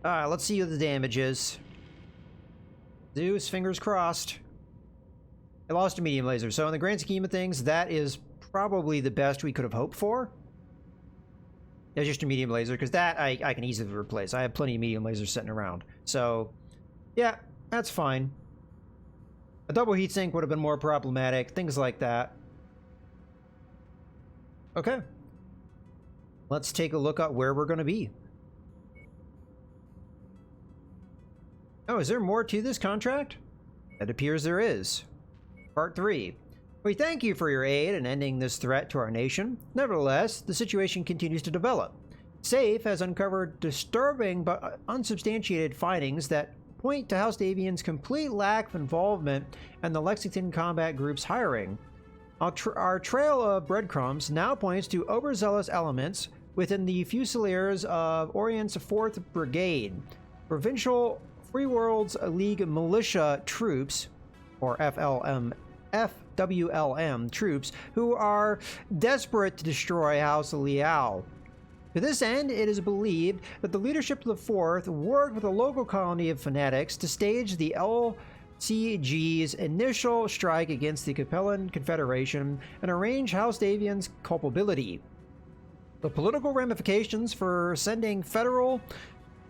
Alright, let's see what the damage is. Zeus, fingers crossed. I lost a medium laser, so in the grand scheme of things, that is probably the best we could have hoped for. It's just a medium laser, because that I can easily replace. I have plenty of medium lasers sitting around. So, yeah, that's fine. A double heatsink would have been more problematic, things like that. Okay. Let's take a look at where we're going to be. Oh, is there more to this contract? It appears there is. Part 3. We thank you for your aid in ending this threat to our nation. Nevertheless, the situation continues to develop. SAFE has uncovered disturbing but unsubstantiated findings that point to House Davian's complete lack of involvement in the Lexington Combat Group's hiring. Our trail of breadcrumbs now points to overzealous elements within the Fusiliers of Orient's 4th Brigade. Provincial Free Worlds League militia troops, or FWLM troops, who are desperate to destroy House Liao. To this end, it is believed that the leadership of the 4th worked with a local colony of fanatics to stage the LCG's initial strike against the Capellan Confederation and arrange House Davian's culpability. The political ramifications for sending federal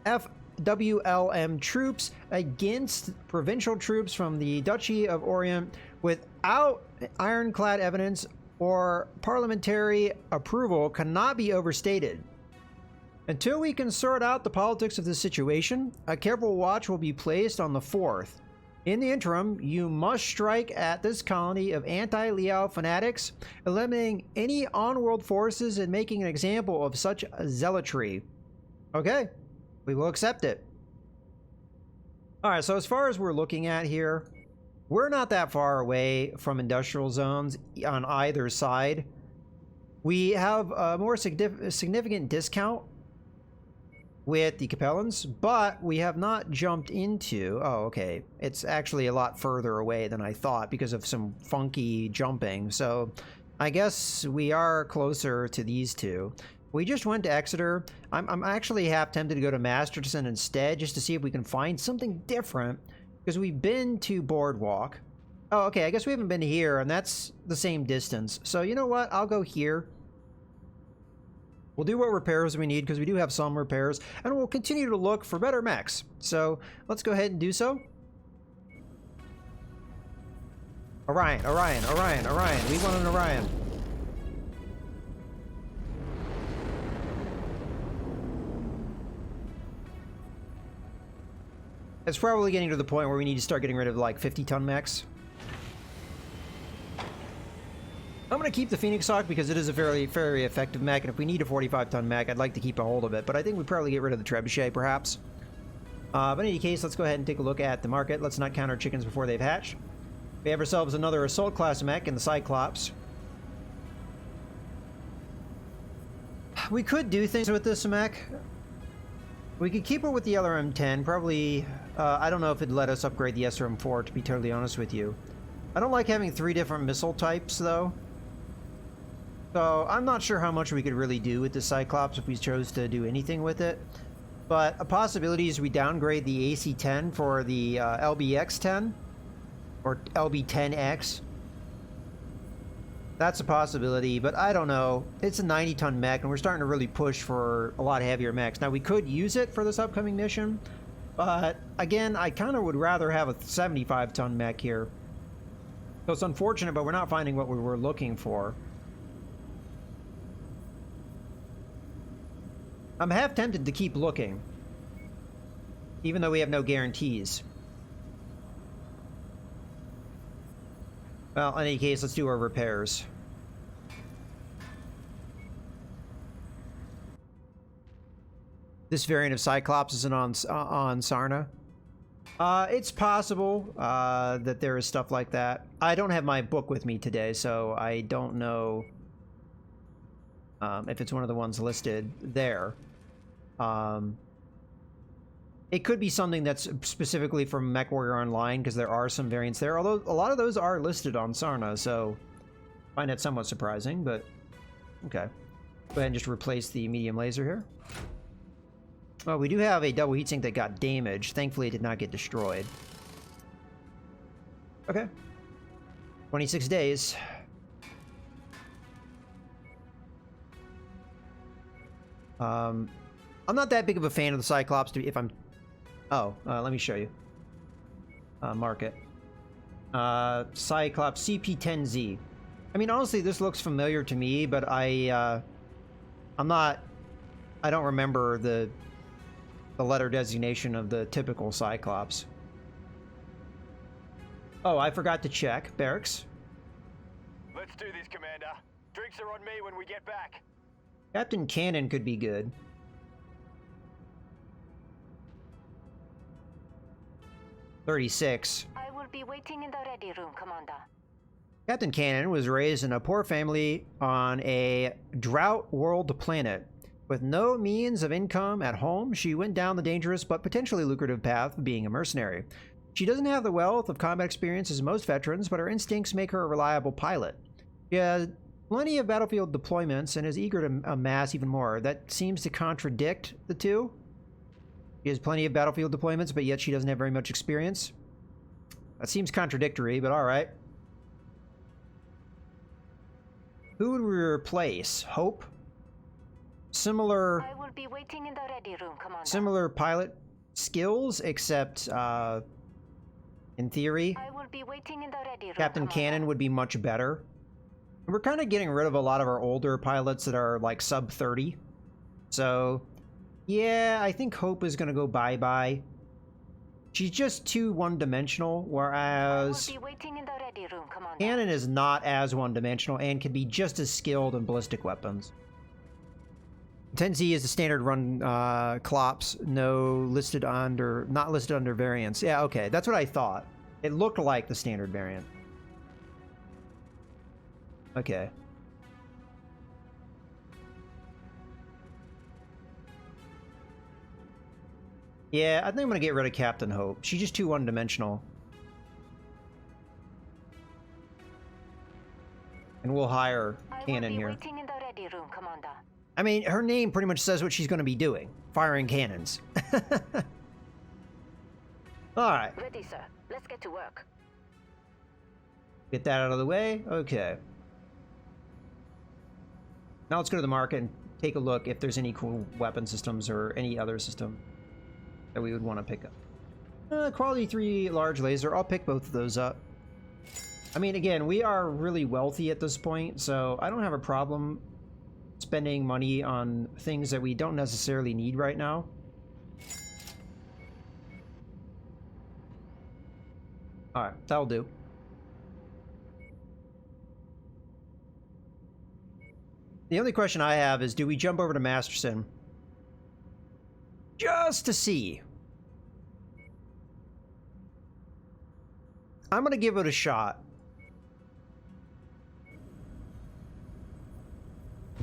FWLM troops against provincial troops from the Duchy of Orient without ironclad evidence or parliamentary approval cannot be overstated. Until we can sort out the politics of this situation, a careful watch will be placed on the 4th. In the interim, you must strike at this colony of anti-Liao fanatics, eliminating any on-world forces and making an example of such zealotry. Okay, we will accept it. Alright, so as far as we're looking at here, we're not that far away from industrial zones on either side. We have a more significant discount with the Capellans, but we have not jumped into... Oh, okay. It's actually a lot further away than I thought because of some funky jumping. So I guess we are closer to these two. We just went to Exeter. I'm actually half tempted to go to Masterton instead just to see if we can find something different, because we've been to Boardwalk. Oh, okay. I guess we haven't been here, and that's the same distance. So you know what? I'll go here. We'll do what repairs we need, because we do have some repairs, and we'll continue to look for better mechs. So let's go ahead and do so. Orion, Orion, Orion, Orion. We want an Orion. It's probably getting to the point where we need to start getting rid of like 50-ton mechs. I'm going to keep the Phoenix Hawk because it is a very effective mech, and if we need a 45-ton mech, I'd like to keep a hold of it, but I think we'd probably get rid of the Trebuchet, perhaps. But in any case, let's go ahead and take a look at the market. Let's not count our chickens before they've hatched. We have ourselves another Assault class mech in the Cyclops. We could do things with this mech. We could keep it with the LRM-10, probably... I don't know if it'd let us upgrade the SRM-4, to be totally honest with you. I don't like having 3 different missile types, though. So, I'm not sure how much we could really do with the Cyclops if we chose to do anything with it. But a possibility is we downgrade the AC-10 for the LBX-10. Or LB-10X. That's a possibility, but I don't know. It's a 90-ton mech, and we're starting to really push for a lot heavier mechs. Now, we could use it for this upcoming mission, but again, I kind of would rather have a 75-ton mech here. So it's unfortunate, but we're not finding what we were looking for. I'm half tempted to keep looking, even though we have no guarantees. Well, in any case, let's do our repairs. This variant of Cyclops isn't on Sarna. It's possible that there is stuff like that. I don't have my book with me today, so I don't know if it's one of the ones listed there. It could be something that's specifically from MechWarrior Online, because there are some variants there, although a lot of those are listed on Sarna, so I find that somewhat surprising, but okay. Go ahead and just replace the medium laser here. Well, we do have a double heatsink that got damaged. Thankfully, it did not get destroyed. Okay. 26 days. I'm not that big of a fan of the Cyclops if I'm... Oh, let me show you. Market. Cyclops CP10Z. I mean, honestly, this looks familiar to me, but I'm not... I don't remember the letter designation of the typical Cyclops. Oh, I forgot to check. Barracks. Let's do this, Commander. Drinks are on me when we get back. Captain Cannon could be good. $36. I will be waiting in the ready room, Commander. Captain Cannon was raised in a poor family on a drought world planet. With no means of income at home, she went down the dangerous but potentially lucrative path of being a mercenary. She doesn't have the wealth of combat experience as most veterans, but her instincts make her a reliable pilot. She has plenty of battlefield deployments and is eager to amass even more. That seems to contradict the two. She has plenty of battlefield deployments, but yet she doesn't have very much experience. That seems contradictory, but alright. Who would we replace? Hope? Similar... I will be waiting in the ready room, Commander. Similar pilot skills, except, in theory, I will be waiting in the ready room, Captain Commander. Cannon would be much better. We're kind of getting rid of a lot of our older pilots that are, like, sub 30. So, yeah, I think Hope is gonna go bye-bye. She's just too one-dimensional, whereas I will be waiting in the ready room, Commander. Cannon is not as one-dimensional and can be just as skilled in ballistic weapons. 10Z is the standard run Clops, not listed under variants. Yeah, okay, that's what I thought. It looked like the standard variant. Okay. Yeah, I think I'm gonna get rid of Captain Hope. She's just too one-dimensional. And we'll hire Cannon here. I will be waiting in the ready room, Commander. I mean, her name pretty much says what she's gonna be doing. Firing cannons. Alright. Ready, sir. Let's get to work. Get that out of the way. Okay. Now let's go to the market and take a look if there's any cool weapon systems or any other system that we would want to pick up. Quality 3 large laser. I'll pick both of those up. I mean, again, we are really wealthy at this point, so I don't have a problem spending money on things that we don't necessarily need right now. Alright, that'll do. The only question I have is, do we jump over to Masterson? Just to see. I'm gonna give it a shot.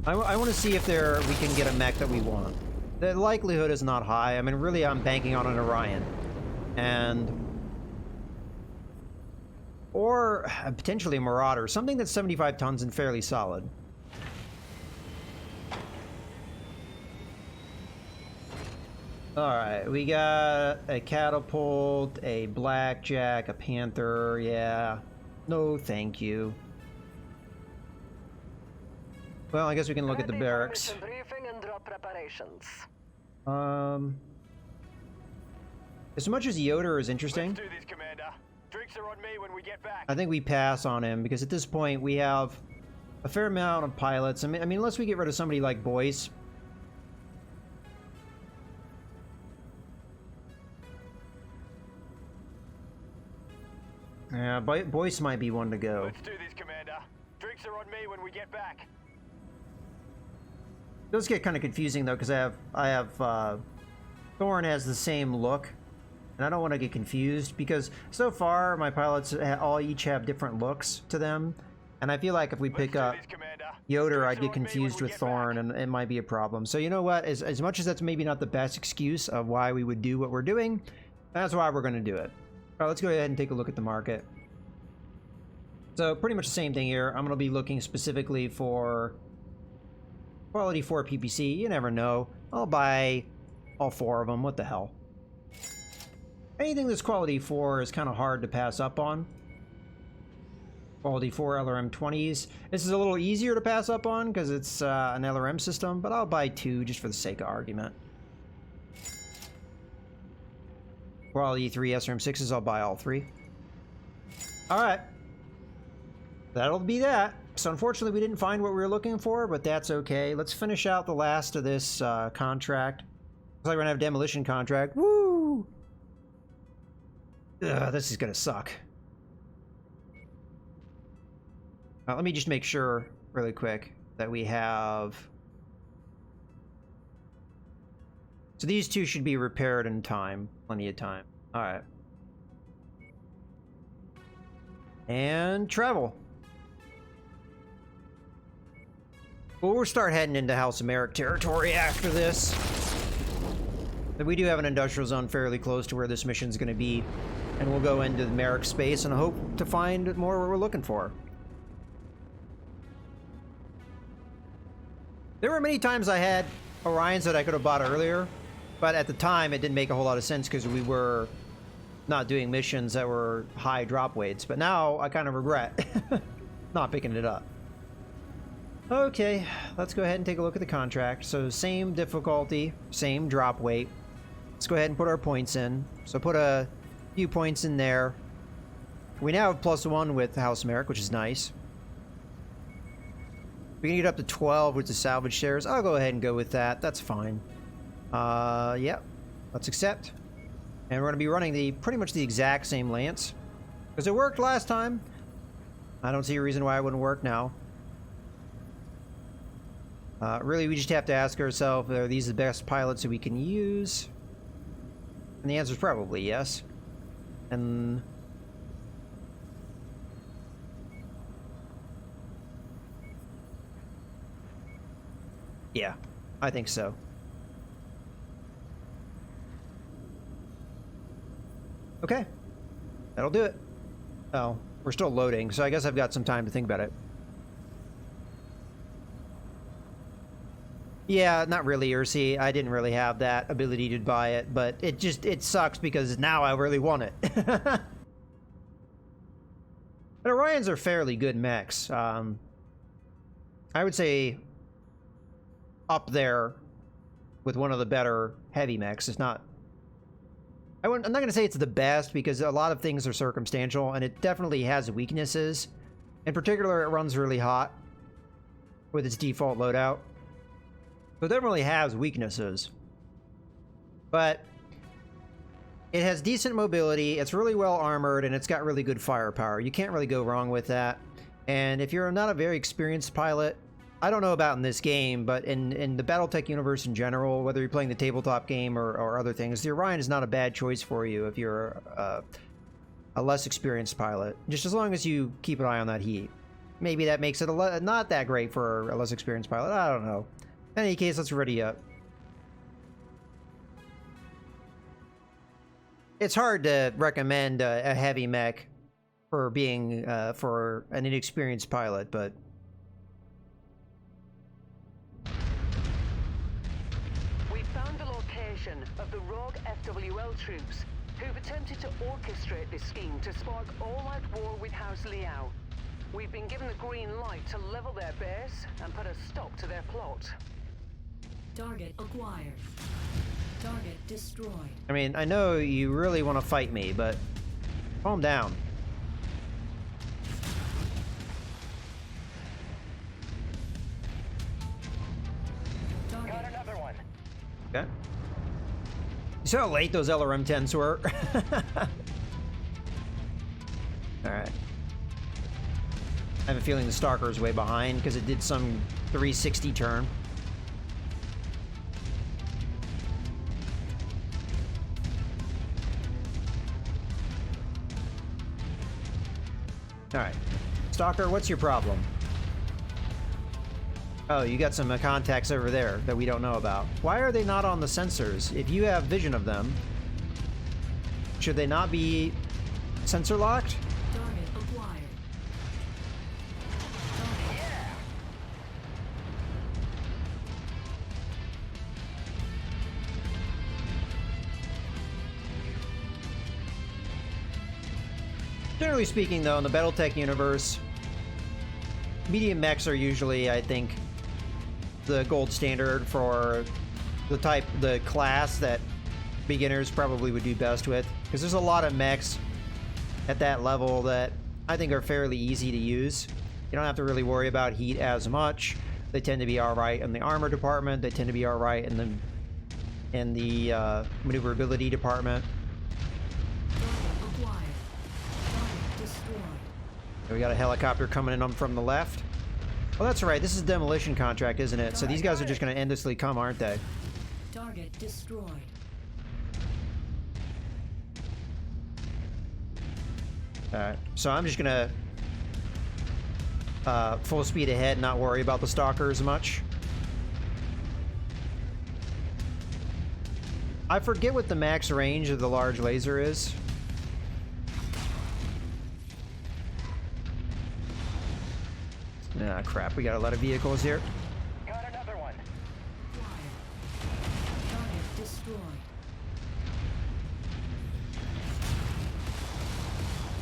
I want to see if we can get a mech that we want. The likelihood is not high. I mean, really, I'm banking on an Orion. Or potentially a Marauder. Something that's 75 tons and fairly solid. Alright, we got a Catapult, a Blackjack, a Panther, yeah. No, thank you. Well, I guess we can look at the barracks. Briefing and drop preparations. As much as Yoder is interesting, Let's do this, Commander. Drinks are on me when we get back. I think we pass on him, because at this point we have a fair amount of pilots. I mean, unless we get rid of somebody like Boyce. Yeah, Boyce might be one to go. Let's do this, Commander. Drinks are on me when we get back. It does get kind of confusing though, because I have Thorn has the same look, and I don't want to get confused because so far my pilots each have different looks to them, and I feel like if we pick up Yoder, I'd get confused with Thorn, and it might be a problem. So you know what? As much as that's maybe not the best excuse of why we would do what we're doing, that's why we're going to do it. All right, let's go ahead and take a look at the market. So pretty much the same thing here. I'm going to be looking specifically for quality 4 PPC. You never know. I'll buy all 4 of them. What the hell? Anything that's quality 4 is kind of hard to pass up on. Quality 4 LRM 20s. This is a little easier to pass up on because it's an LRM system, but I'll buy 2 just for the sake of argument. Quality 3 SRM 6s, I'll buy all 3. Alright. That'll be that. So unfortunately we didn't find what we were looking for, but that's okay. Let's finish out the last of this contract. Looks like we're gonna have a demolition contract. Woo! This is gonna suck. Let me just make sure really quick that we have... So these 2 should be repaired in time. Plenty of time. Alright. And travel. Well, we'll start heading into House of Merrick territory after this. But we do have an industrial zone fairly close to where this mission's going to be. And we'll go into the Merrick space and hope to find more what we're looking for. There were many times I had Orions that I could have bought earlier, but at the time it didn't make a whole lot of sense because we were not doing missions that were high drop weights. But now I kind of regret not picking it up. Okay, let's go ahead and take a look at the contract. So same difficulty, same drop weight. Let's go ahead and put our points in. So put a few points in there. We now have +1 with House of Merrick, which is nice. We can get up to 12 with the salvage shares. I'll go ahead and go with that. That's fine. Yep. Let's accept. And we're going to be running pretty much the exact same lance. Because it worked last time. I don't see a reason why it wouldn't work now. Really, we just have to ask ourselves, are these the best pilots that we can use? And the answer is probably yes. And... yeah, I think so. Okay. That'll do it. Oh, we're still loading, so I guess I've got some time to think about it. Yeah, not really, Ursi. I didn't really have that ability to buy it, but it sucks because now I really want it. But Orions are fairly good mechs. I would say up there with one of the better heavy mechs. It's not... I'm not going to say it's the best because a lot of things are circumstantial, and it definitely has weaknesses. In particular, it runs really hot with its default loadout. So it definitely has weaknesses. But it has decent mobility, it's really well armored, and it's got really good firepower. You can't really go wrong with that. And if you're not a very experienced pilot, I don't know about in this game, but in the Battletech universe in general, whether you're playing the tabletop game or other things, the Orion is not a bad choice for you if you're a less experienced pilot. Just as long as you keep an eye on that heat. Maybe that makes it not that great for a less experienced pilot. I don't know. In any case, let's ready up. It's hard to recommend a heavy mech for being for an inexperienced pilot, but We found the location of the rogue FWL troops who've attempted to orchestrate this scheme to spark all-out war with House Liao. We've been given the green light to level their base and put a stop to their plot. Target acquired. Target destroyed. I mean, I know you really want to fight me, but calm down. Target. Got another one. Okay. You saw how late those LRM-10s were? Alright. I have a feeling the Stalker's way behind because it did some 360 turn. Alright. Stalker, what's your problem? Oh, you got some contacts over there that we don't know about. Why are they not on the sensors? If you have vision of them, should they not be sensor locked? Target acquired. Generally speaking, though, in the Battletech universe, medium mechs are usually, I think, the gold standard for the class that beginners probably would do best with. Because there's a lot of mechs at that level that I think are fairly easy to use. You don't have to really worry about heat as much. They tend to be alright in the armor department. They tend to be alright in the maneuverability department. Target acquired. Target destroyed. We got a helicopter coming in from the left. Well, that's right. This is a demolition contract, isn't it? So these guys are just going to endlessly come, aren't they? Target destroyed. Alright. So I'm just going to full speed ahead, not worry about the stalkers much. I forget what the max range of the large laser is. Ah, crap. We got a lot of vehicles here. Got another one. Acquired. Target destroyed.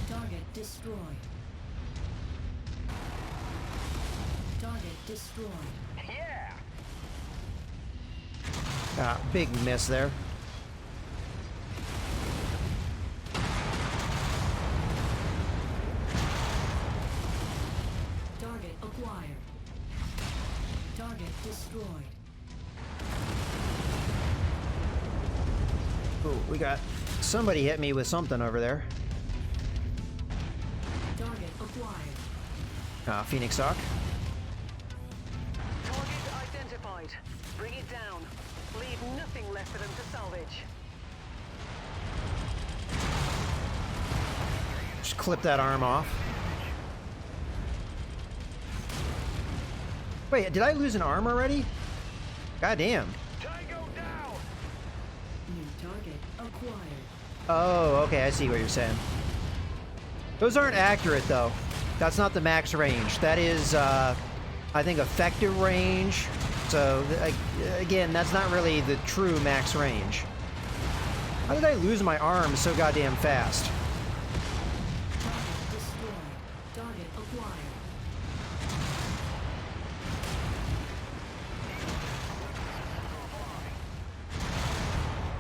Target destroyed. Target destroyed. Yeah. Ah, big miss there. Target acquired. Target destroyed. Ooh, we got somebody hit me with something over there. Target acquired. Ah, Phoenix Hawk. Target identified. Bring it down. Leave nothing left for them to salvage. Just clip that arm off. Wait, did I lose an arm already? God damn. Tango down. New target acquired. Oh, okay, I see what you're saying. Those aren't accurate, though. That's not the max range. That is, I think, effective range. So, again, that's not really the true max range. How did I lose my arm so goddamn fast? Target destroyed. Target acquired.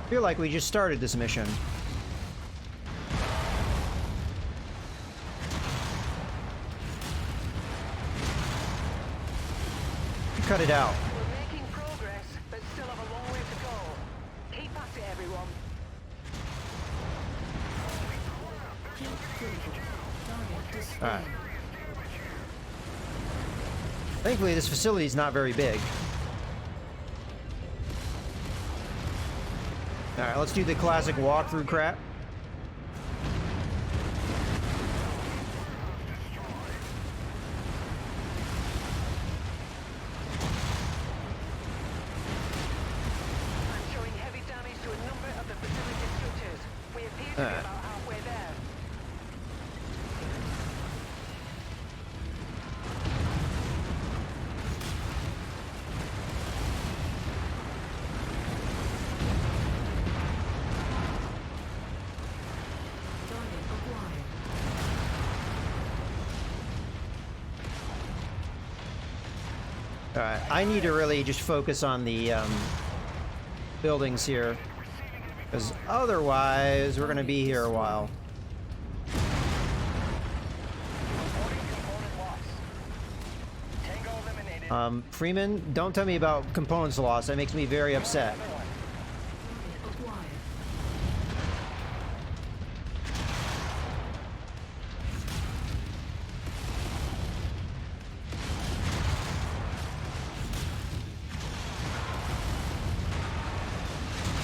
I feel like we just started this mission. Cut it out. We're making progress, but still have a long way to go. Keep at it, everyone. Hit critical. Target destroyed. Alright. Thankfully, this facility is not very big. Alright, let's do the classic walkthrough crap. I'm showing heavy damage to a number of the facility structures. We appear to be Alright. about halfway there. Target acquired. Alright, I need to really just focus on the buildings here. Because otherwise, we're going to be here a while. Reporting component loss. Tango eliminated. Freeman, don't tell me about components lost. That makes me very upset. Another one. Target acquired.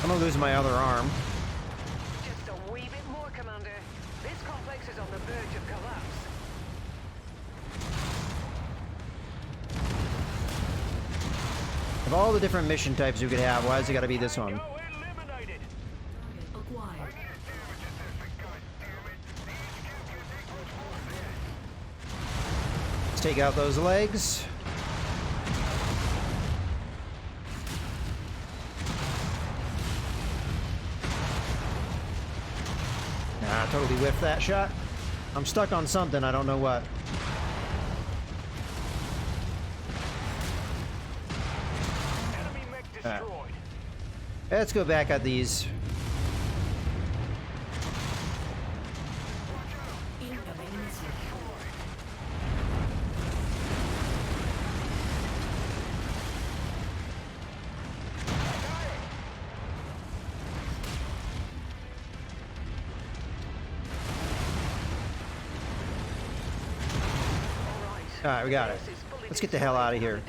I'm going to lose my other arm. Just a wee bit more, Commander. This complex is on the verge of collapse. Of all the different mission types you could have, why has it got to be this one? Go eliminated. Target acquired. Let's take out those legs. Nah, totally whiffed that shot. I'm stuck on something, I don't know what. Enemy mech destroyed. Let's go back at these. Incoming missile. Alright, we got it. Let's get the hell out of here.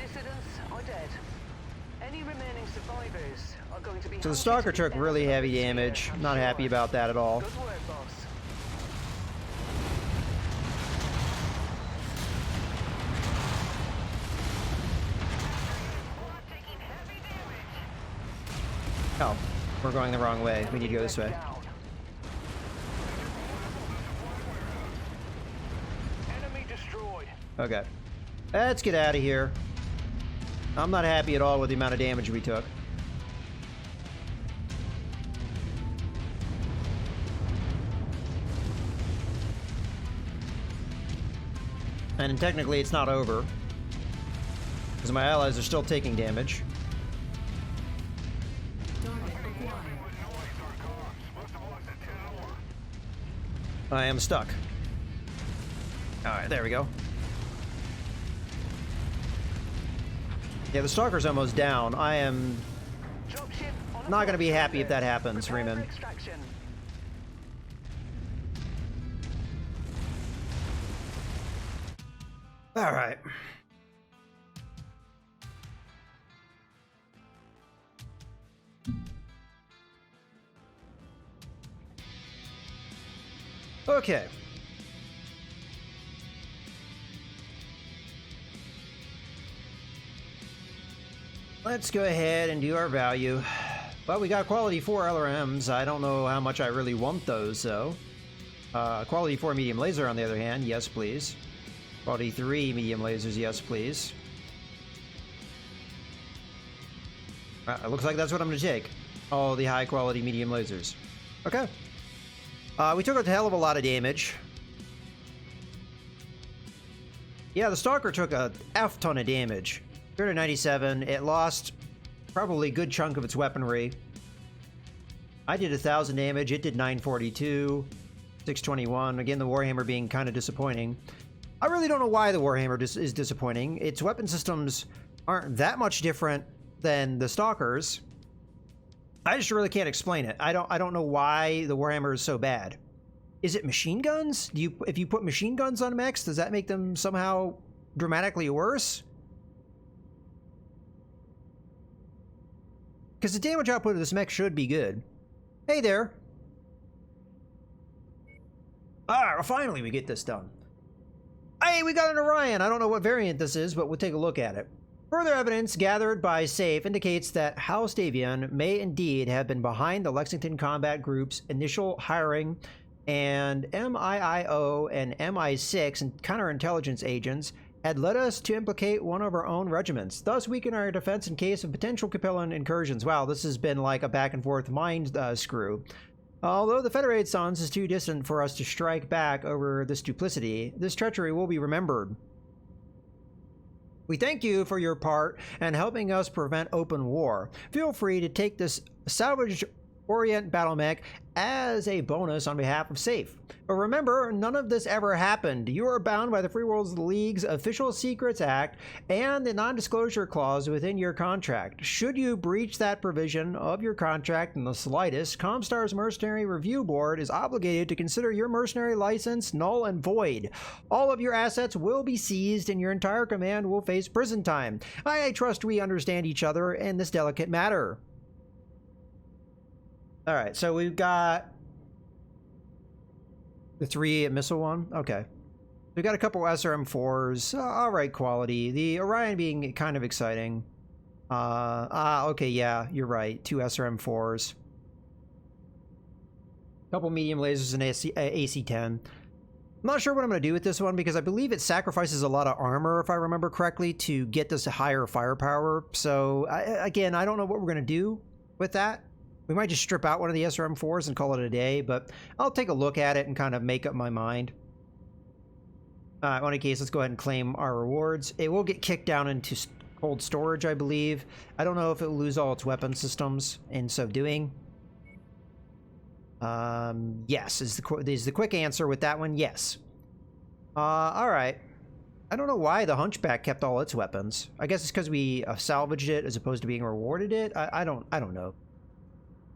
So the Stalker took really heavy damage. Not happy about that at all. Good work, boss. Oh, we're going the wrong way. We need to go this way. Down. Enemy destroyed. Okay. Let's get out of here. I'm not happy at all with the amount of damage we took. And technically it's not over, because my allies are still taking damage. Target acquired. I am stuck. Alright, there we go. Yeah, the Stalker's almost down. I am Dropship on not going to be happy if that target. happens, Prepare for Freeman. extraction. Alright. Okay. Let's go ahead and do our value. Well, we got quality 4 LRMs. I don't know how much I really want those, though. Quality 4 medium laser, on the other hand, yes, please. Quality 3 medium lasers, yes, please. It looks like that's what I'm going to take. All the high quality medium lasers. Okay. We took a hell of a lot of damage. Yeah, the Stalker took a F ton of damage. 397. It lost probably a good chunk of its weaponry. I did 1,000 damage. It did 942. 621. Again, the Warhammer being kind of disappointing. I really don't know why the Warhammer is disappointing. Its weapon systems aren't that much different than the Stalkers. I just really can't explain it. I don't know why the Warhammer is so bad. Is it machine guns? If you put machine guns on mechs, does that make them somehow dramatically worse? Because the damage output of this mech should be good. Hey there. Well, finally we get this done. Hey, we got an Orion. I don't know what variant this is, but we'll take a look at it. Further evidence gathered by SAFE indicates that House Davion may indeed have been behind the Lexington Combat Group's initial hiring, and MIIO and MI6 and counterintelligence agents had led us to implicate one of our own regiments, thus weaken our defense in case of potential Capellan incursions. Wow, this has been like a back and forth mind screw. Although the Federated Sons is too distant for us to strike back over this duplicity, this treachery will be remembered. We thank you for your part in helping us prevent open war. Feel free to take this salvaged Orient battle mech as a bonus on behalf of SAFE. But remember, none of this ever happened. You are bound by the Free World League's Official Secrets Act and the non-disclosure clause within your contract. Should you breach that provision of your contract in the slightest, Comstar's Mercenary Review Board is obligated to consider your mercenary license null and void. All of your assets will be seized and your entire command will face prison time. I trust we understand each other in this delicate matter. Alright, so we've got the 3 missile one. Okay. We've got a couple SRM4s. Alright quality. The Orion being kind of exciting. Okay, yeah, you're right. 2 SRM4s. Couple medium lasers and AC-10. I'm not sure what I'm going to do with this one because I believe it sacrifices a lot of armor, if I remember correctly, to get this higher firepower. So, again, I don't know what we're going to do with that. We might just strip out one of the SRM4s and call it a day, but I'll take a look at it and kind of make up my mind. In any case, let's go ahead and claim our rewards. It will get kicked down into cold storage, I believe. I don't know if it will lose all its weapon systems in so doing. Yes, is the quick answer with that one. Yes. All right. I don't know why the Hunchback kept all its weapons. I guess it's because we salvaged it as opposed to being rewarded it. I don't know.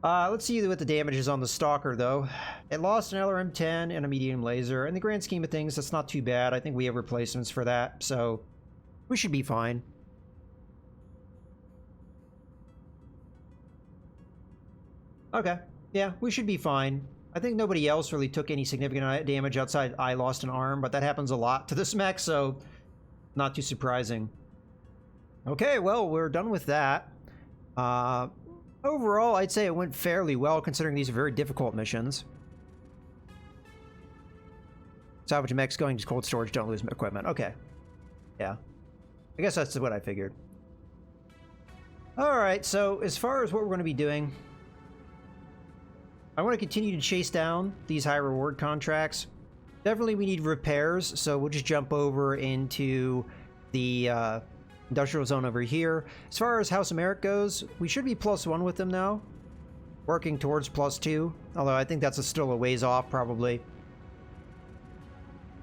Let's see what the damage is on the Stalker, though. It lost an LRM-10 and a medium laser. In the grand scheme of things, that's not too bad. I think we have replacements for that, so we should be fine. Okay. Yeah, we should be fine. I think nobody else really took any significant damage outside I lost an arm, but that happens a lot to this mech, so not too surprising. Okay, well, we're done with that. Overall, I'd say it went fairly well, considering these are very difficult missions. Salvage mechs going to cold storage, don't lose equipment. Okay. Yeah. I guess that's what I figured. Alright, so as far as what we're going to be doing, I want to continue to chase down these high reward contracts. Definitely we need repairs, so we'll just jump over into the industrial zone over here. As far as House of Merit goes, we should be +1 with them now. Working towards +2, although I think that's still a ways off, probably.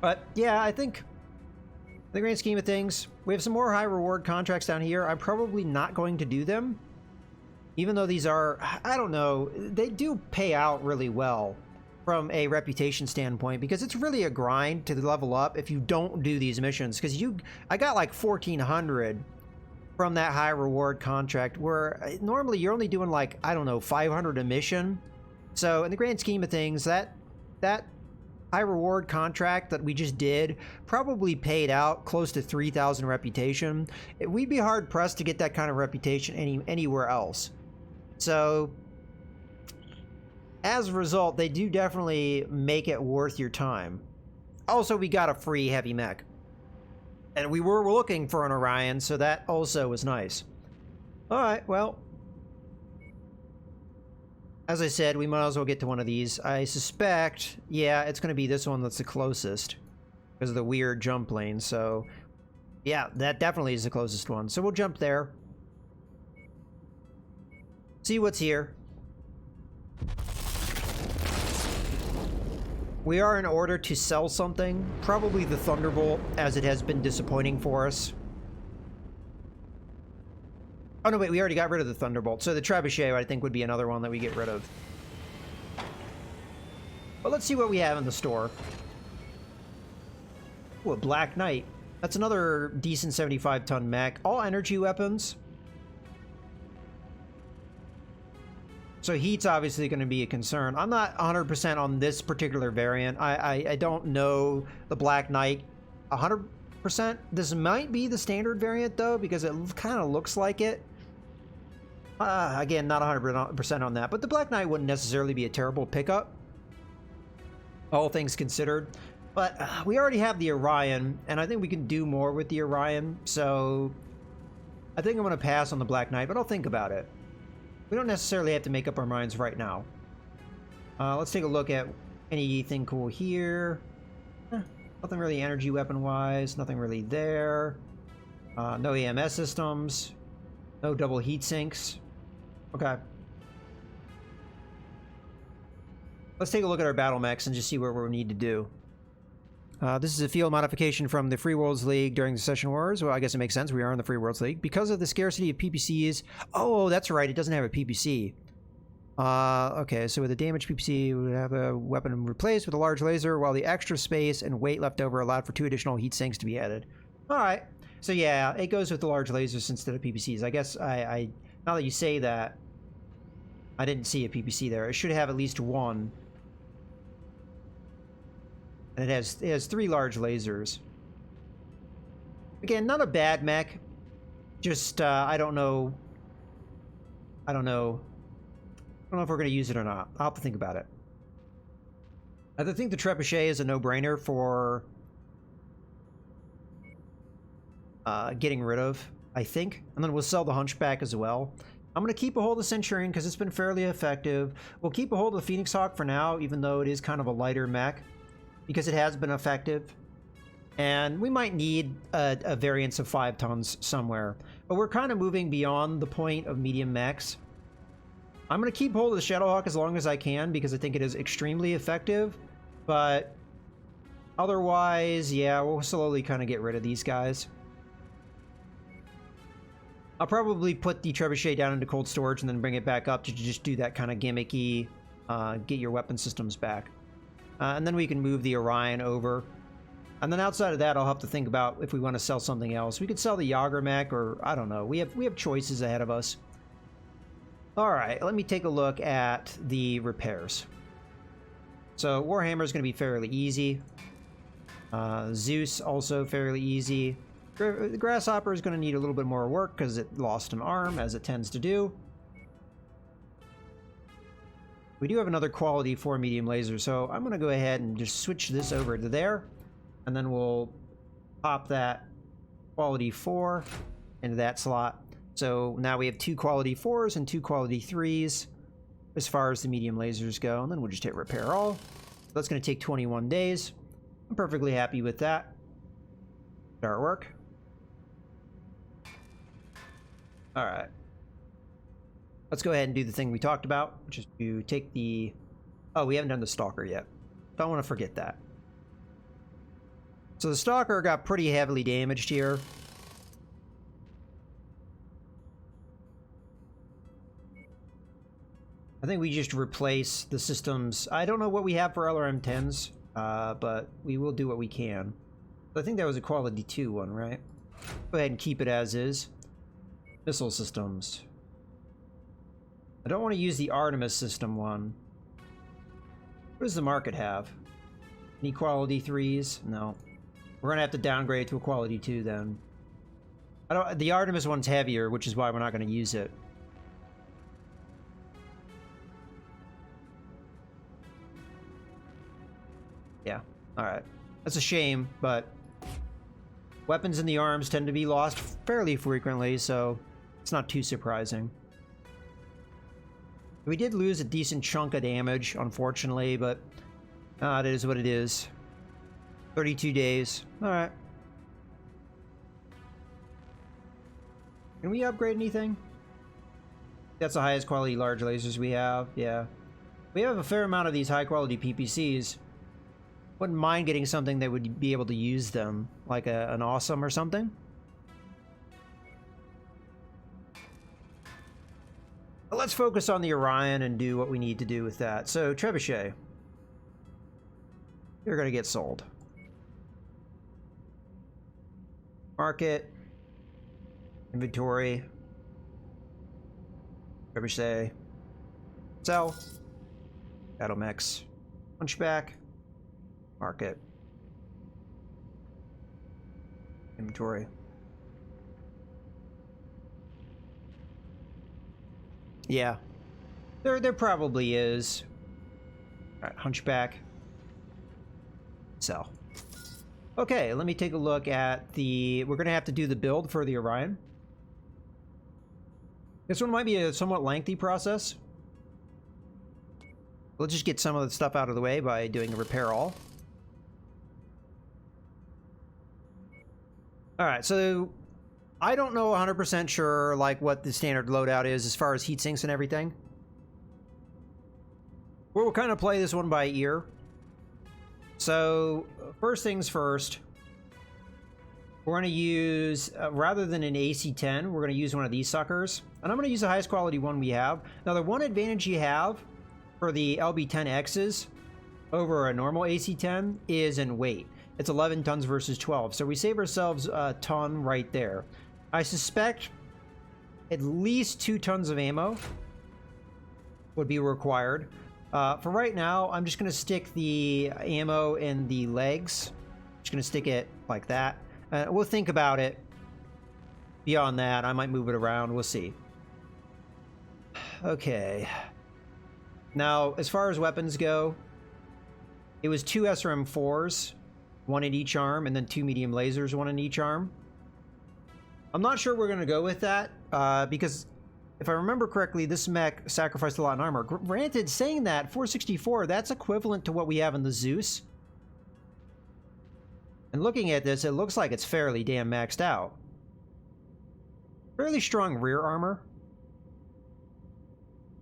But yeah, I think in the grand scheme of things, we have some more high reward contracts down here. I'm probably not going to do them. Even though these are, I don't know, they do pay out really well from a reputation standpoint, because it's really a grind to level up if you don't do these missions. Because I got like 1,400 from that high reward contract, where normally you're only doing like, I don't know, 500 a mission. So in the grand scheme of things, that high reward contract that we just did probably paid out close to 3,000 reputation. We'd be hard pressed to get that kind of reputation anywhere else. So, as a result, they do definitely make it worth your time. Also, we got a free heavy mech. And we were looking for an Orion, so that also was nice. Alright, well. As I said, we might as well get to one of these. I suspect, yeah, it's going to be this one that's the closest. Because of the weird jump lane, so... yeah, that definitely is the closest one. So we'll jump there. See what's here. We are in order to sell something. Probably the Thunderbolt, as it has been disappointing for us. Oh no, wait, we already got rid of the Thunderbolt. So the Trebuchet, I think, would be another one that we get rid of. But let's see what we have in the store. Ooh, a Black Knight. That's another decent 75-ton mech. All energy weapons. So heat's obviously going to be a concern. I'm not 100% on this particular variant. I don't know the Black Knight 100%. This might be the standard variant, though, because it kind of looks like it. Again, not 100% on that. But the Black Knight wouldn't necessarily be a terrible pickup, all things considered. But we already have the Orion, and I think we can do more with the Orion. So I think I'm going to pass on the Black Knight, but I'll think about it. We don't necessarily have to make up our minds right now. Let's take a look at anything cool here. Nothing really energy weapon-wise. Nothing really there. No EMS systems. No double heat sinks. Okay. Let's take a look at our battle mechs and just see what we need to do. This is a field modification from the Free Worlds League during the Session Wars. Well, I guess it makes sense. We are in the Free Worlds League. Because of the scarcity of PPCs... oh, that's right. It doesn't have a PPC. Okay, so with a damaged PPC, we would have a weapon replaced with a large laser, while the extra space and weight left over allowed for 2 additional heat sinks to be added. Alright. So yeah, it goes with the large lasers instead of PPCs. I guess now that you say that, I didn't see a PPC there. It should have at least one. And it has 3 large lasers. Again, not a bad mech. Just, I don't know if we're going to use it or not. I'll have to think about it. I think the Trebuchet is a no-brainer for getting rid of, I think. And then we'll sell the Hunchback as well. I'm going to keep a hold of the Centurion because it's been fairly effective. We'll keep a hold of the Phoenix Hawk for now, even though it is kind of a lighter mech, because it has been effective. And we might need a variance of 5 tons somewhere. But we're kind of moving beyond the point of medium mechs. I'm going to keep hold of the Shadowhawk as long as I can because I think it is extremely effective. But otherwise, yeah, we'll slowly kind of get rid of these guys. I'll probably put the Trebuchet down into cold storage and then bring it back up to just do that kind of gimmicky, get your weapon systems back. And then we can move the Orion over. And then outside of that, I'll have to think about if we want to sell something else. We could sell the Yager mech, or I don't know. We have choices ahead of us. All right, let me take a look at the repairs. So Warhammer is going to be fairly easy. Zeus also fairly easy. The Grasshopper is going to need a little bit more work because it lost an arm, as it tends to do. We do have another quality 4 medium laser, so I'm going to go ahead and just switch this over to there. And then we'll pop that quality 4 into that slot. So now we have 2 quality 4s and 2 quality 3s as far as the medium lasers go. And then we'll just hit repair all. That's going to take 21 days. I'm perfectly happy with that. Start work. All right. Let's go ahead and do the thing we talked about, which is to take the... Oh, we haven't done the Stalker yet. Don't want to forget that. So the Stalker got pretty heavily damaged here. I think we just replace the systems. I don't know what we have for LRM-10s, but we will do what we can. I think that was a quality 2 one, right? Go ahead and keep it as is. Missile systems. I don't want to use the Artemis system one. What does the market have? Any quality 3s? No. We're gonna have to downgrade to a quality 2 then. The Artemis one's heavier, which is why we're not gonna use it. Yeah, alright. That's a shame, but weapons in the arms tend to be lost fairly frequently, so it's not too surprising. We did lose a decent chunk of damage, unfortunately, but it is what it is. 32 days. Alright. Can we upgrade anything? That's the highest quality large lasers we have. Yeah. We have a fair amount of these high quality PPCs. Wouldn't mind getting something that would be able to use them, like an awesome or something. But let's focus on the Orion and do what we need to do with that. So, Trebuchet. You're going to get sold. Market. Inventory. Trebuchet. Sell. Battle mechs. Hunchback. Market. Inventory. Yeah. There probably is. Alright, Hunchback. Sell. Okay, let me take a look at the... We're going to have to do the build for the Orion. This one might be a somewhat lengthy process. Let's just get some of the stuff out of the way by doing a repair all. Alright, so I don't know 100% sure like what the standard loadout is as far as heat sinks and everything. We'll kind of play this one by ear. So, first things first, we're going to use, rather than an AC-10, we're going to use one of these suckers. And I'm going to use the highest quality one we have. Now, the one advantage you have for the LB-10Xs over a normal AC-10 is in weight. It's 11 tons versus 12, so we save ourselves a ton right there. I suspect at least 2 tons of ammo would be required. For right now, I'm just going to stick the ammo in the legs. Just going to stick it like that. We'll think about it. Beyond that, I might move it around. We'll see. Okay. Now, as far as weapons go, it was 2 SRM-4s, 1 in each arm, and then 2 medium lasers, 1 in each arm. I'm not sure we're going to go with that, because if I remember correctly, this mech sacrificed a lot in armor. Granted, saying that, 464, that's equivalent to what we have in the Zeus. And looking at this, it looks like it's fairly damn maxed out. Fairly strong rear armor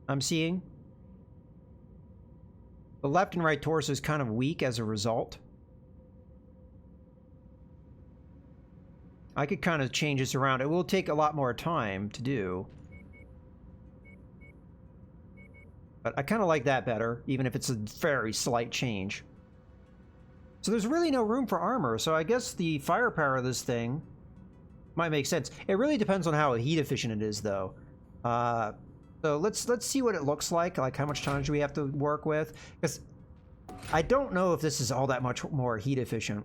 I'm seeing. The left and right torso is kind of weak as a result. I could kind of change this around. It will take a lot more time to do. But I kind of like that better, even if it's a very slight change. So there's really no room for armor, so I guess the firepower of this thing might make sense. It really depends on how heat efficient it is, though. So let's see what it looks like how much tonnage we have to work with. Because I don't know if this is all that much more heat efficient.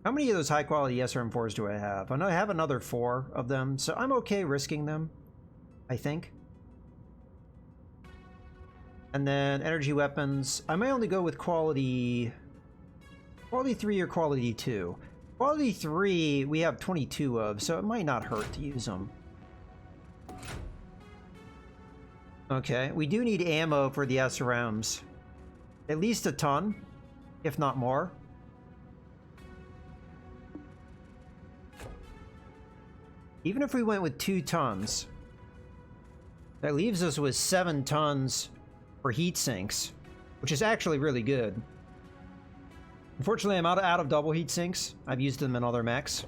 How many of those high-quality SRM4s do I have? I know I have another 4 of them, so I'm okay risking them, I think. And then energy weapons. I may only go with quality 3 or quality 2. Quality 3 we have 22 of, so it might not hurt to use them. Okay, we do need ammo for the SRMs. At least a ton, if not more. Even if we went with 2 tons, that leaves us with 7 tons for heat sinks, which is actually really good. Unfortunately, I'm out of double heat sinks. I've used them in other mechs.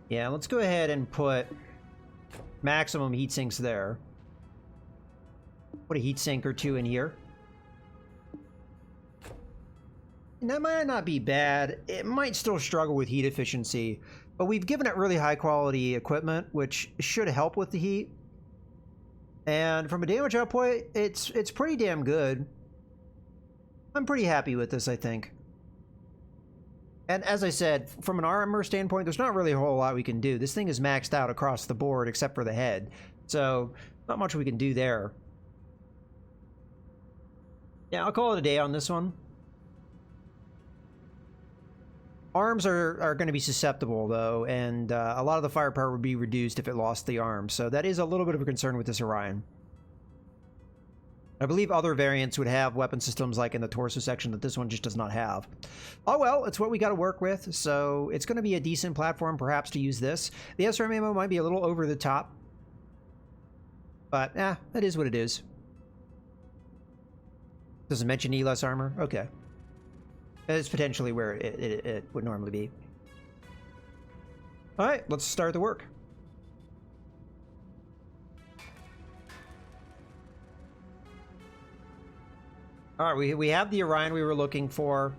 Yeah, let's go ahead and put maximum heat sinks there. Put a heat sink or 2 in here. And that might not be bad. It might still struggle with heat efficiency, but we've given it really high quality equipment, which should help with the heat. And from a damage output, it's pretty damn good. I'm pretty happy with this, I think. And as I said, from an armor standpoint, there's not really a whole lot we can do. This thing is maxed out across the board except for the head. So, not much we can do there. Yeah, I'll call it a day on this one. Arms are going to be susceptible, though, and a lot of the firepower would be reduced if it lost the arms. So that is a little bit of a concern with this Orion. I believe other variants would have weapon systems like in the torso section that this one just does not have. Oh well, it's what we got to work with, so it's going to be a decent platform perhaps to use this. The SRM ammo might be a little over the top, but that is what it is. Does it mention E less armor? Okay. That is potentially where it would normally be. Alright, let's start the work. Alright, we have the Orion we were looking for.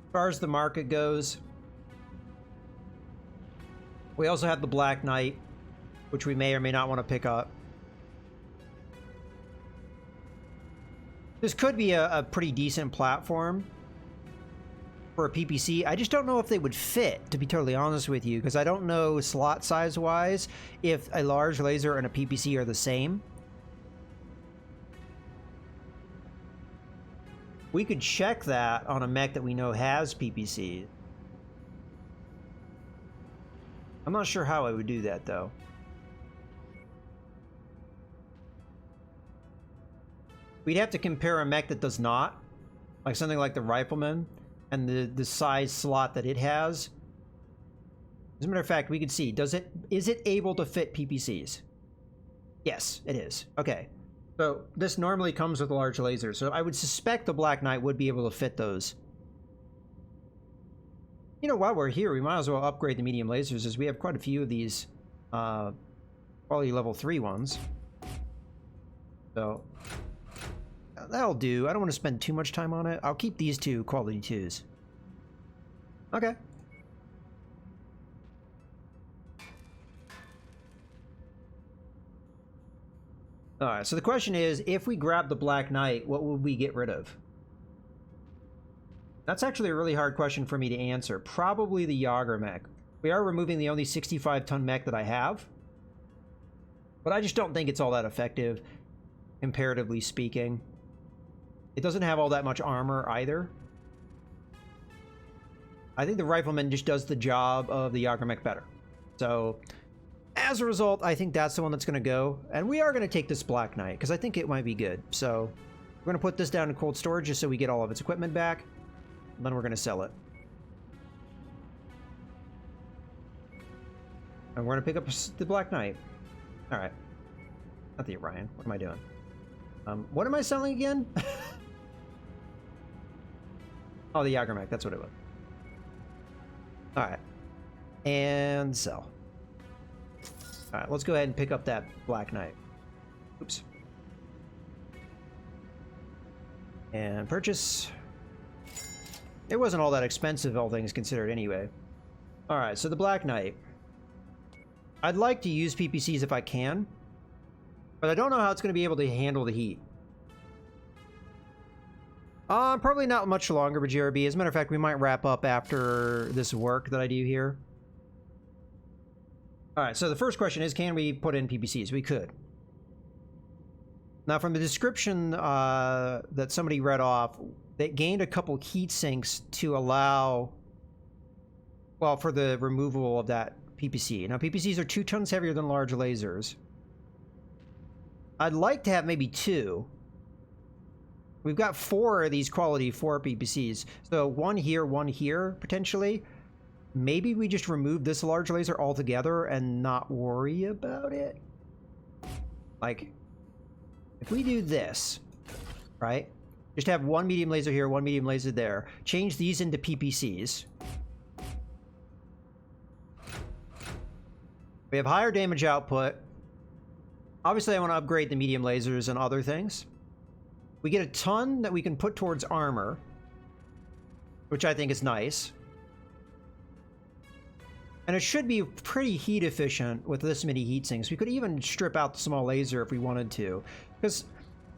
As far as the market goes, we also have the Black Knight, which we may or may not want to pick up. This could be a pretty decent platform for a PPC. I just don't know if they would fit, to be totally honest with you, because I don't know slot size wise if a large laser and a PPC are the same. We could check that on a mech that we know has PPC. I'm not sure how I would do that, though. We'd have to compare a mech that does not, like something like the Rifleman, and the size slot that it has. As a matter of fact, we could see, is it able to fit PPCs? Yes, it is. Okay. So this normally comes with a large laser, so I would suspect the Black Knight would be able to fit those. You know, while we're here, we might as well upgrade the medium lasers, as we have quite a few of these quality level 3 ones. So that'll do. I don't want to spend too much time on it. I'll keep these 2 quality 2s. Okay. Alright, so the question is, if we grab the Black Knight, what would we get rid of? That's actually a really hard question for me to answer. Probably the Yager mech. We are removing the only 65-ton mech that I have. But I just don't think it's all that effective, comparatively speaking. It doesn't have all that much armor either. I think the rifleman just does the job of the Yagermech better. So, as a result, I think that's the one that's going to go. And we are going to take this Black Knight, because I think it might be good. So, we're going to put this down in cold storage just so we get all of its equipment back. And then we're going to sell it. And we're going to pick up the Black Knight. Alright. Not the Orion. What am I doing? What am I selling again? Oh, the Yagermech. That's what it was. Alright. And sell. Alright, let's go ahead and pick up that Black Knight. Oops. And purchase. It wasn't all that expensive, all things considered, anyway. Alright, so the Black Knight. I'd like to use PPCs if I can, but I don't know how it's going to be able to handle the heat. Probably not much longer with GRB. As a matter of fact, we might wrap up after this work that I do here. Alright, so the first question is, can we put in PPCs? We could. Now, from the description that somebody read off, they gained a couple heat sinks to allow, well, for the removal of that PPC. Now, PPCs are 2 tons heavier than large lasers. I'd like to have maybe 2. We've got 4 of these quality 4 PPCs. So 1 here, potentially. Maybe we just remove this large laser altogether and not worry about it. Like, if we do this, right? Just have 1 medium laser here, 1 medium laser there. Change these into PPCs. We have higher damage output. Obviously, I want to upgrade the medium lasers and other things. We get a ton that we can put towards armor, which I think is nice. And it should be pretty heat efficient with this many heat sinks. We could even strip out the small laser if we wanted to, because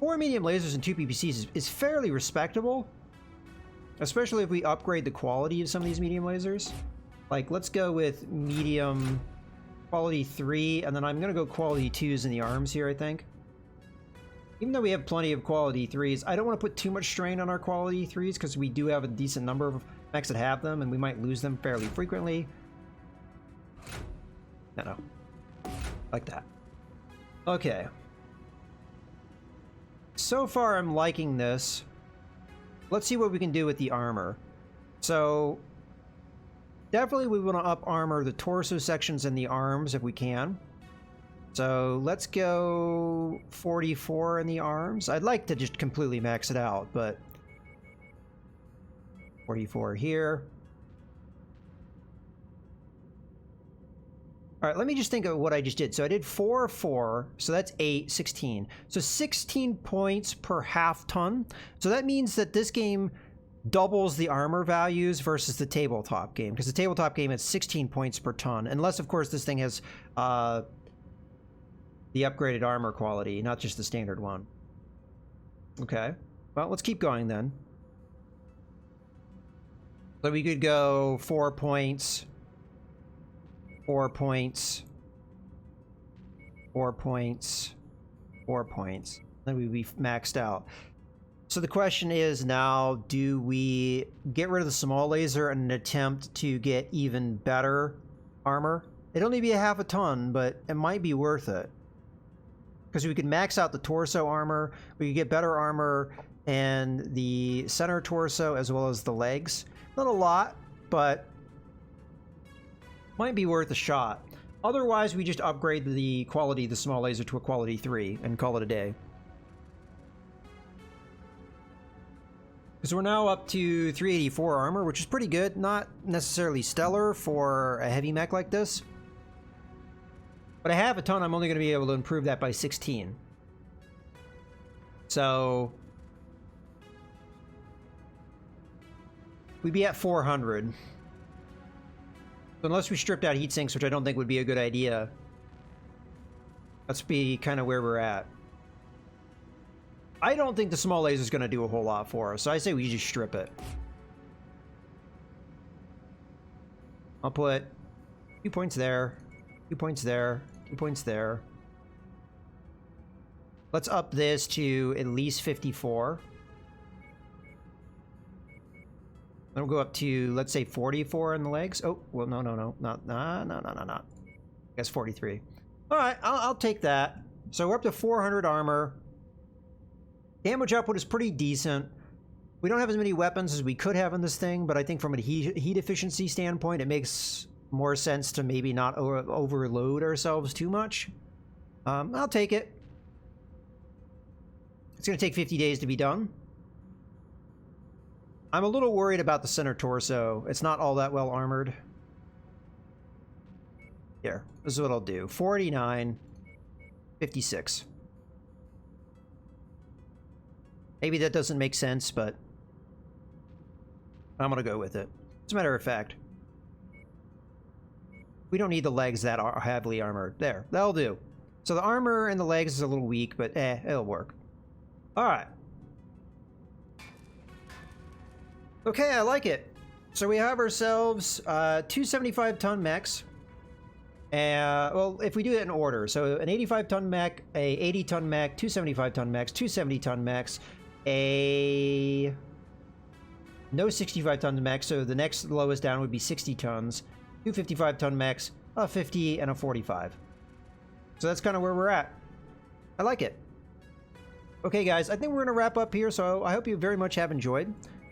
4 medium lasers and 2 PPCs is fairly respectable, especially if we upgrade the quality of some of these medium lasers. Like, let's go with medium quality 3, and then I'm going to go quality 2s in the arms here, I think. Even though we have plenty of quality 3s, I don't want to put too much strain on our quality 3s, because we do have a decent number of mechs that have them, and we might lose them fairly frequently. No. Like that. Okay. So far, I'm liking this. Let's see what we can do with the armor. So, definitely we want to up armor the torso sections and the arms if we can. So let's go 44 in the arms. I'd like to just completely max it out, but 44 here. All right, let me just think of what I just did. So I did 4, 4, so that's 8, 16. So 16 points per half ton. So that means that this game doubles the armor values versus the tabletop game, because the tabletop game is 16 points per ton, unless of course this thing has the upgraded armor quality, not just the standard one. Okay, well, let's keep going then. So we could go 4 points, 4 points, 4 points, 4 points. Then we'd be maxed out. So the question is now, do we get rid of the small laser in an attempt to get even better armor? It'd only be a half a ton, but it might be worth it. Because we could max out the torso armor, we could get better armor and the center torso as well as the legs. Not a lot, but might be worth a shot. Otherwise, we just upgrade the quality of the small laser to a quality 3 and call it a day. Because we're now up to 384 armor, which is pretty good. Not necessarily stellar for a heavy mech like this. But I have a ton, I'm only going to be able to improve that by 16. So we'd be at 400. So unless we stripped out heat sinks, which I don't think would be a good idea, let's be kind of where we're at. I don't think the small laser is going to do a whole lot for us, so I say we just strip it. I'll put 2 points there, 2 points there, 2 points there. Let's up this to at least 54. Then we'll go up to, let's say, 44 in the legs. Oh, well, no. I guess 43. All right, I'll take that. So we're up to 400 armor. Damage output is pretty decent. We don't have as many weapons as we could have in this thing, but I think from a heat efficiency standpoint, it makes more sense to maybe not overload ourselves too much. I'll take it. It's going to take 50 days to be done. I'm a little worried about the center torso. It's not all that well armored. Here, this is what I'll do. 49, 56. Maybe that doesn't make sense, but I'm gonna go with it. As a matter of fact, we don't need the legs that are heavily armored. There, that'll do. So the armor and the legs is a little weak, but it'll work. All right. Okay, I like it. So we have ourselves 2 75-ton mechs. Well, if we do it in order, so an 85-ton mech, a 80-ton mech, 2 75-ton mechs, 2 70-ton mechs, a no 65-ton mech, so the next lowest down would be 60 tons, 2 55-ton mechs, a 50, and a 45. So that's kind of where we're at. I like it. Okay, guys, I think we're going to wrap up here, so I hope you very much have enjoyed.